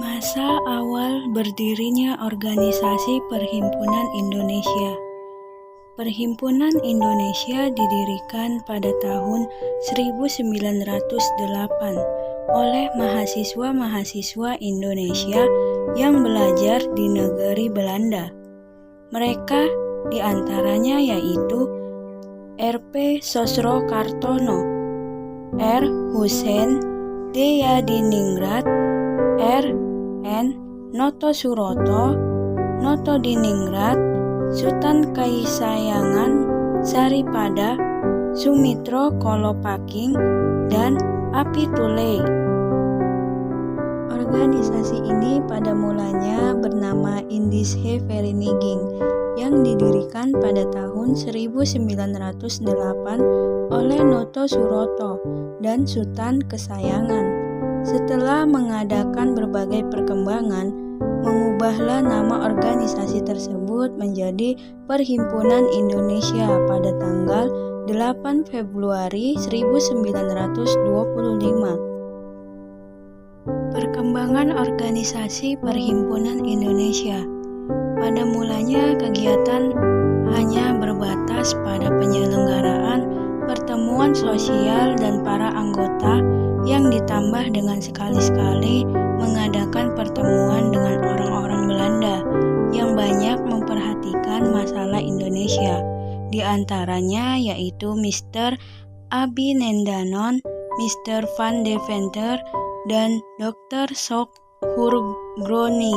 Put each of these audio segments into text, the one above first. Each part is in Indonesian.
Masa awal berdirinya Organisasi Perhimpunan Indonesia. Perhimpunan Indonesia didirikan pada tahun 1908 oleh mahasiswa-mahasiswa Indonesia yang belajar di negeri Belanda. Mereka diantaranya yaitu R.P. Sosrokartono, R. Husein Deyadiningrat, R.N. Notosuroto, Notodiningrat, Sutan Kaisayangan, Saripada, Sumitro Kolopaking, dan Apitulei. Organisasi ini pada mulanya bernama Indische Vereniging yang didirikan pada tahun 1908 oleh Notosuroto dan Sutan Kesayangan. Setelah mengadakan berbagai perkembangan, mengubahlah nama organisasi tersebut menjadi Perhimpunan Indonesia pada tanggal 8 Februari 1925. Perkembangan organisasi Perhimpunan Indonesia. Pada mulanya kegiatan hanya berbatas pada penyelenggaraan pertemuan sosial dan para anggota yang ditambah dengan sekali-sekali mengadakan pertemuan dengan orang-orang Belanda yang banyak memperhatikan masalah Indonesia. Di antaranya yaitu Mr. Abinendanon, Mr. Van Deventer, dan Dr. Sok Hurgroni.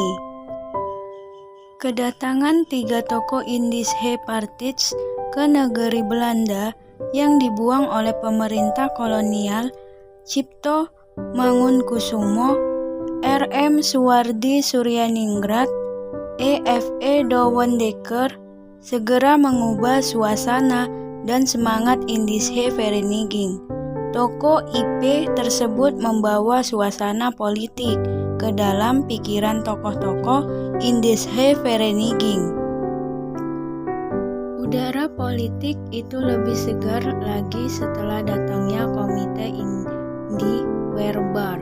Kedatangan 3 tokoh Indische Partij ke negeri Belanda yang dibuang oleh pemerintah kolonial Cipto Mangunkusumo, R.M. Suwardi Suryaningrat, E.F.E. Douwendekker segera mengubah suasana dan semangat Indische Vereniging. Tokoh IP tersebut membawa suasana politik ke dalam pikiran tokoh-tokoh Indische Vereniging. Udara politik itu lebih segar lagi setelah datangnya Komite Indi Weerbaar,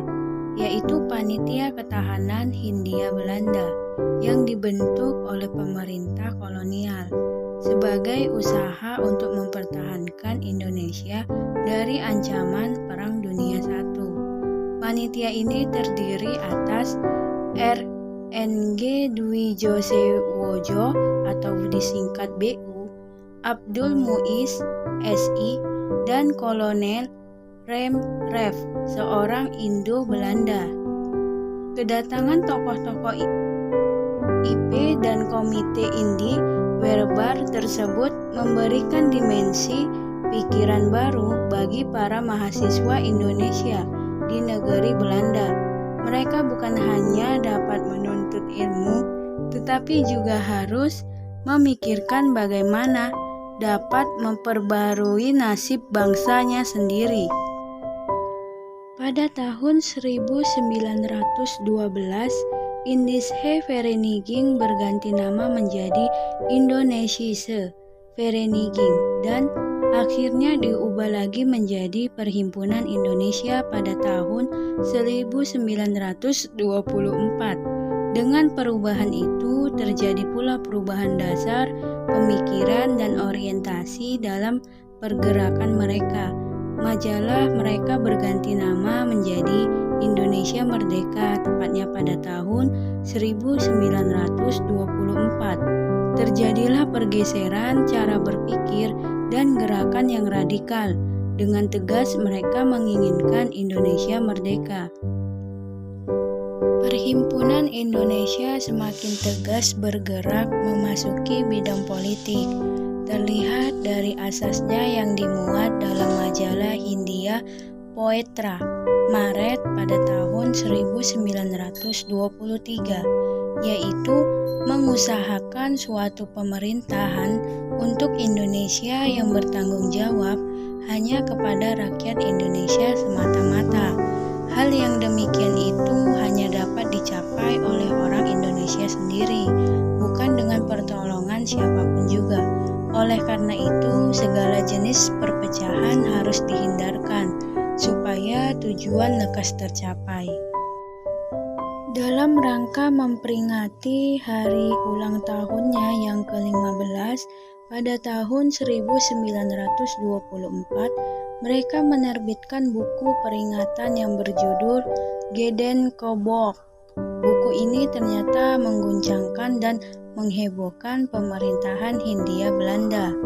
yaitu panitia ketahanan Hindia Belanda yang dibentuk oleh pemerintah kolonial sebagai usaha untuk mempertahankan Indonesia dari ancaman Perang Dunia I. Panitia ini terdiri atas R.N.G. Dwijosewojo atau disingkat BU, Abdul Muiz, SI, dan Kolonel Rem Ref, seorang Indo-Belanda. Kedatangan tokoh-tokoh IP dan Komite Indi Weerbaar tersebut memberikan dimensi pikiran baru bagi para mahasiswa Indonesia di negeri Belanda. Mereka bukan hanya dapat menuntut ilmu, tetapi juga harus memikirkan bagaimana dapat memperbarui nasib bangsanya sendiri. Pada tahun 1912, Indische Vereniging berganti nama menjadi Indonesische Vereniging dan akhirnya diubah lagi menjadi Perhimpunan Indonesia pada tahun 1924. Dengan perubahan itu terjadi pula perubahan dasar pemikiran dan orientasi dalam pergerakan mereka. Majalah mereka berganti nama menjadi Indonesia Merdeka tepatnya pada tahun 1924. Terjadilah pergeseran cara berpikir dan gerakan yang radikal. Dengan tegas mereka menginginkan Indonesia merdeka. Perhimpunan Indonesia semakin tegas bergerak memasuki bidang politik. Terlihat dari asasnya yang dimuat dalam majalah Hindia Poetra, Maret pada tahun 1923, yaitu mengusahakan suatu pemerintahan untuk Indonesia yang bertanggung jawab hanya kepada rakyat Indonesia semata-mata. Hal yang demikian itu hanya dapat dicapai oleh orang Indonesia sendiri, bukan dengan pertolongan siapapun juga. Oleh karena itu, segala jenis perpecahan harus dihindarkan supaya tujuan lekas tercapai. Dalam rangka memperingati hari ulang tahunnya yang ke-15 pada tahun 1924, mereka menerbitkan buku peringatan yang berjudul Gedenktebok. Buku ini ternyata mengguncangkan dan menghebohkan pemerintahan Hindia Belanda.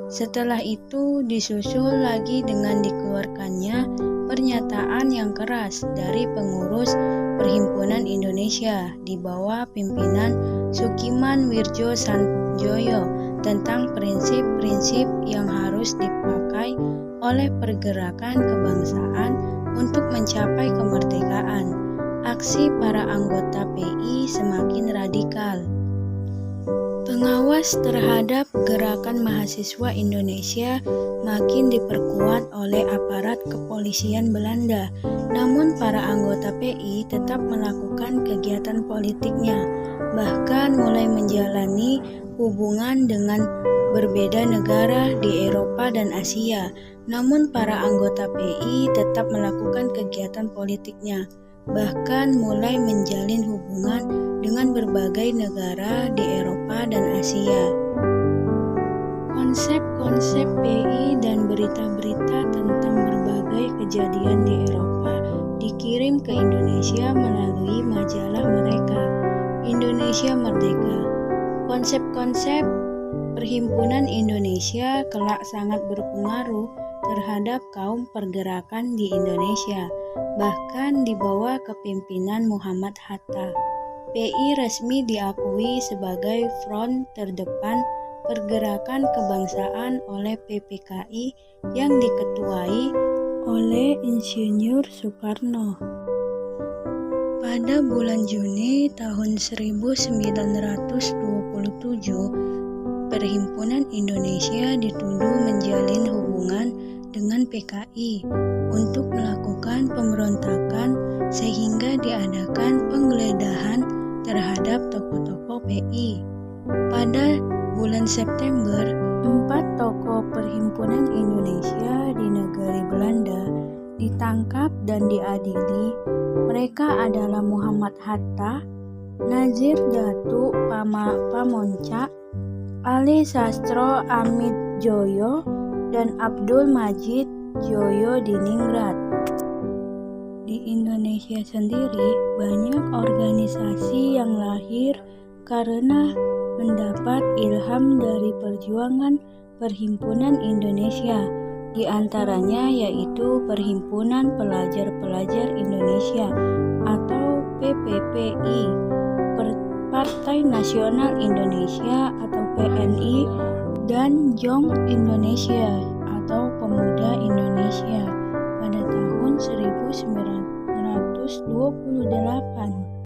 Setelah itu disusul lagi dengan dikeluarkannya pernyataan yang keras dari pengurus Perhimpunan Indonesia di bawah pimpinan Sukiman Wirjo Sanjoyo tentang prinsip-prinsip yang harus dipakai oleh pergerakan kebangsaan untuk mencapai kemerdekaan. Aksi para anggota PI semakin radikal. Pengawas terhadap gerakan mahasiswa Indonesia makin diperkuat oleh aparat kepolisian Belanda. Namun para anggota PI tetap melakukan kegiatan politiknya, bahkan mulai menjalani hubungan dengan berbeda negara di Eropa dan Asia. Namun para anggota PI tetap melakukan kegiatan politiknya, bahkan mulai menjalin hubungan dengan berbagai negara di Eropa dan Asia. Konsep-konsep PI dan berita-berita tentang berbagai kejadian di Eropa dikirim ke Indonesia melalui majalah mereka, Indonesia Merdeka. Konsep-konsep Perhimpunan Indonesia kelak sangat berpengaruh terhadap kaum pergerakan di Indonesia, bahkan di bawah kepemimpinan Muhammad Hatta. PI resmi diakui sebagai front terdepan pergerakan kebangsaan oleh PPKI yang diketuai oleh Insinyur Soekarno. Pada bulan Juni tahun 1927, Perhimpunan Indonesia dituduh menjalin hubungan dengan PKI untuk melakukan pemberontakan sehingga diadakan penggeledahan terhadap tokoh-tokoh PI. Pada bulan September, 4 tokoh Perhimpunan Indonesia di negeri Belanda ditangkap dan diadili. Mereka adalah Muhammad Hatta, Nazir Datuk Pamonca, Ali Sastro Amit Joyo, dan Abdul Majid Joyo di Ningrat. Di Indonesia sendiri, banyak organisasi yang lahir karena mendapat ilham dari perjuangan Perhimpunan Indonesia, di antaranya yaitu Perhimpunan Pelajar-Pelajar Indonesia atau PPPI, Partai Nasional Indonesia atau PNI, dan Jong Indonesia atau Pemuda Indonesia pada tahun 1928.